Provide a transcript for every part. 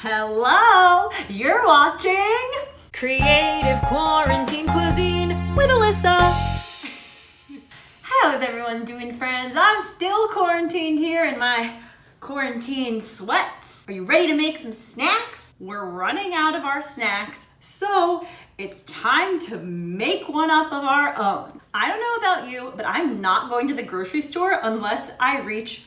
Hello, you're watching Creative Quarantine Cuisine with Alyssa. How's everyone doing, friends? I'm still quarantined here in my quarantine sweats. Are you ready to make some snacks? We're running out of our snacks, so it's time to make one up of our own. I don't know about you, but I'm not going to the grocery store unless I reach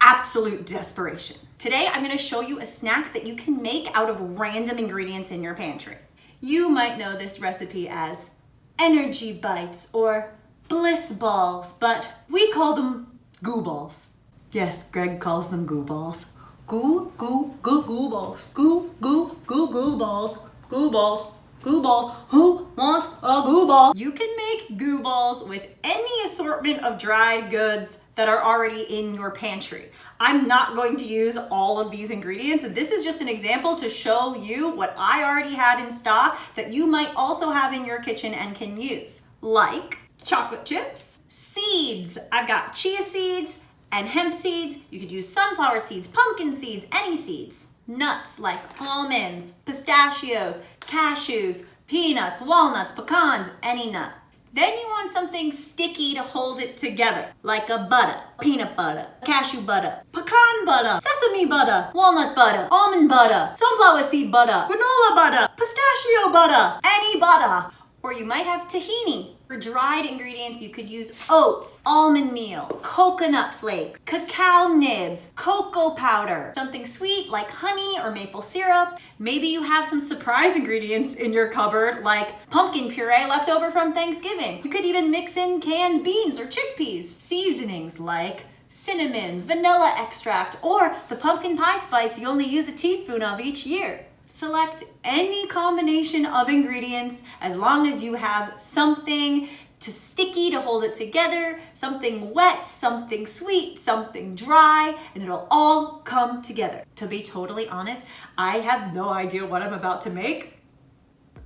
absolute desperation. Today, I'm gonna show you a snack that you can make out of random ingredients in your pantry. You might know this recipe as energy bites or bliss balls, but we call them goo balls. Yes, Greg calls them goo balls. Goo balls. Goo balls. Goo balls. Goo balls. Who wants a goo ball? You can make goo balls with any assortment of dried goods that are already in your pantry. I'm not going to use all of these ingredients. This is just an example to show you what I already had in stock that you might also have in your kitchen and can use, like chocolate chips, seeds. I've got chia seeds and hemp seeds. You could use sunflower seeds, pumpkin seeds, any seeds. Nuts like almonds, pistachios, cashews, peanuts, walnuts, pecans, any nut. Then you want something sticky to hold it together, like a butter, peanut butter, cashew butter, pecan butter, sesame butter, walnut butter, almond butter, sunflower seed butter, granola butter, pistachio butter, any butter. Or you might have tahini. For dried ingredients, you could use oats, almond meal, coconut flakes, cacao nibs, cocoa powder, something sweet like honey or maple syrup. Maybe you have some surprise ingredients in your cupboard like pumpkin puree left over from Thanksgiving. You could even mix in canned beans or chickpeas. Seasonings like cinnamon, vanilla extract, or the pumpkin pie spice you only use a teaspoon of each year. Select any combination of ingredients as long as you have something sticky to hold it together, something wet, something sweet, something dry, and it'll all come together. To be totally honest, I have no idea what I'm about to make.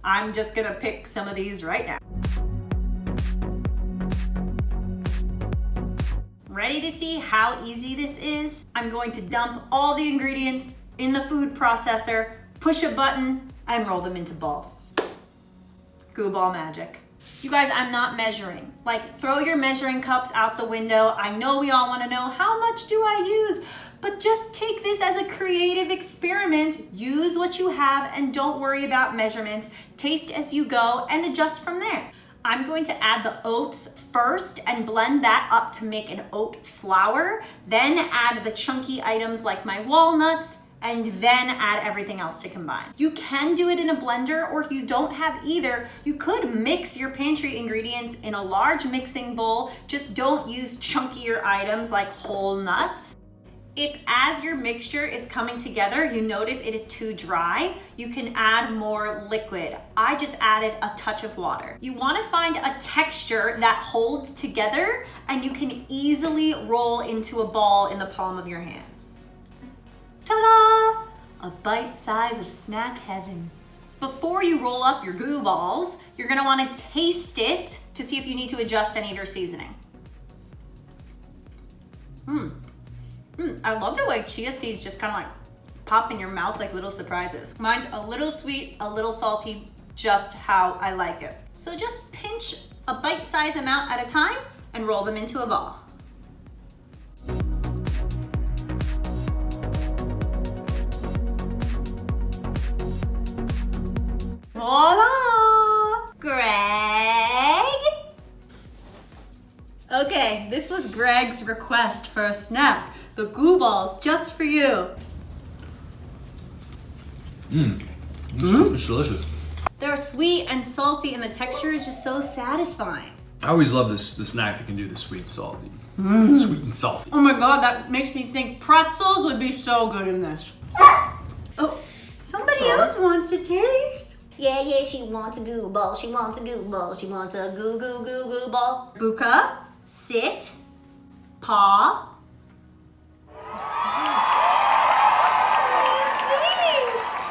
I'm just gonna pick some of these right now. Ready to see how easy this is? I'm going to dump all the ingredients in the food processor, push a button, and roll them into balls. Goo ball magic. You guys, I'm not measuring. Like, throw your measuring cups out the window. I know we all wanna know, how much do I use? But just take this as a creative experiment. Use what you have and don't worry about measurements. Taste as you go and adjust from there. I'm going to add the oats first and blend that up to make an oat flour. Then add the chunky items like my walnuts, and then add everything else to combine. You can do it in a blender, or if you don't have either, you could mix your pantry ingredients in a large mixing bowl. Just don't use chunkier items like whole nuts. If as your mixture is coming together, you notice it is too dry, you can add more liquid. I just added a touch of water. You wanna find a texture that holds together and you can easily roll into a ball in the palm of your hands. Ta-da! A bite size of snack heaven. Before you roll up your goo balls, you're gonna wanna taste it to see if you need to adjust any of your seasoning. I love the way chia seeds just kind of like pop in your mouth like little surprises. Mine's a little sweet, a little salty, just how I like it. So just pinch a bite-sized amount at a time and roll them into a ball. Voila! Greg? Okay, this was Greg's request for a snack. The goo balls, just for you. It's delicious. They're sweet and salty, and the texture is just so satisfying. I always love the snack that can do the sweet and salty. Sweet and salty. Oh my God, that makes me think pretzels would be so good in this. Oh, somebody else wants to taste. Yeah, she wants a goo ball. She wants a goo ball. She wants a goo ball. Buka, sit, paw.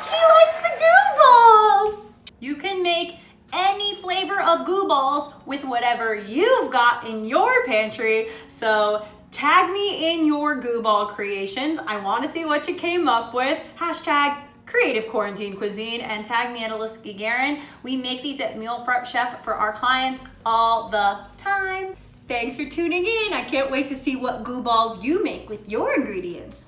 She likes the goo balls. You can make any flavor of goo balls with whatever you've got in your pantry. So tag me in your goo ball creations. I want to see what you came up with. Hashtag Creative Quarantine Cuisine and tag me at Alyssa Gagarin. We make these at Meal Prep Chef for our clients all the time. Thanks for tuning in. I can't wait to see what goo balls you make with your ingredients.